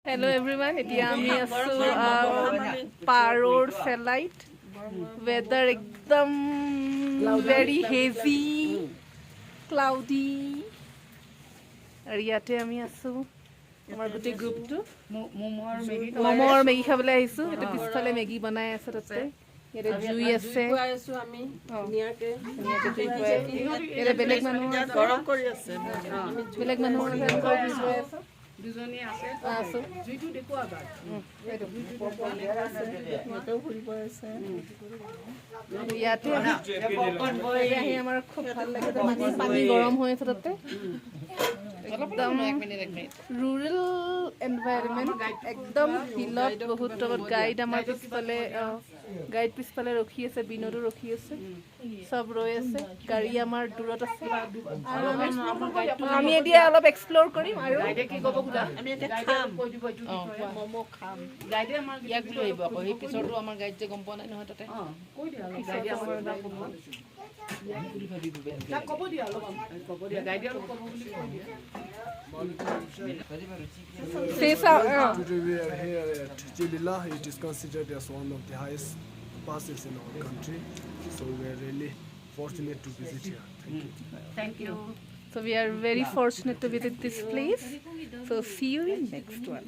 Hello everyone. এতিয়া আমি আছো পাৰোৰ ফেলাইট weather একদম very hazy cloudy আৰু ইয়াতে আমি আছো আমাৰ গোটেই গ্ৰুপটো মমৰ মেগী খাবলৈ আহিছো এটা পিছফালে মেগী বনাই আছে তাতে ইয়াতে জুই আছে আমি ধুনীয়াকে ইয়াতে বেলেগ মানুহ গৰম কৰি আছে বেলেগ মানুহ দুজনী আছে আছো জুইটো দেখুৱাবা সিহঁতেও ফুৰিব আছে ইয়াতে আহি আমাৰ খুব ভাল লাগে পানী গৰম হৈ আছে তাতে একদম ৰুৰেল এনভাইৰনমেণ্ট একদম হিলত বহুত তলত গাইড আমাৰ পিছফালে ৰখি আছে বিনোদো ৰখি আছে চব ৰৈ আছে গাড়ী আমাৰ দূৰত আছে আমি এতিয়া অলপ এক্সপ্ল'ৰ কৰিম আৰু আমি এতিয়া খাম ম'ম' খাম গাইডে আমাৰ ইয়াক লৈ আহিব আকৌ সেই পিছৰটো আমাৰ গাইড যে গম পোৱা নাই নহয় তাতে কৈ দিয়া গাইডে আমাৰ ক'ব দিয়া অলপ ক'ব দিয়া গাইডে অলপ ক'ব বুলি কৈ দিয়া Say so. Today we are here at Chilila. It is considered as one of the highest passes in our country. So we are really fortunate to visit here. Thank you. So we are very fortunate to visit this place. So see you in next one.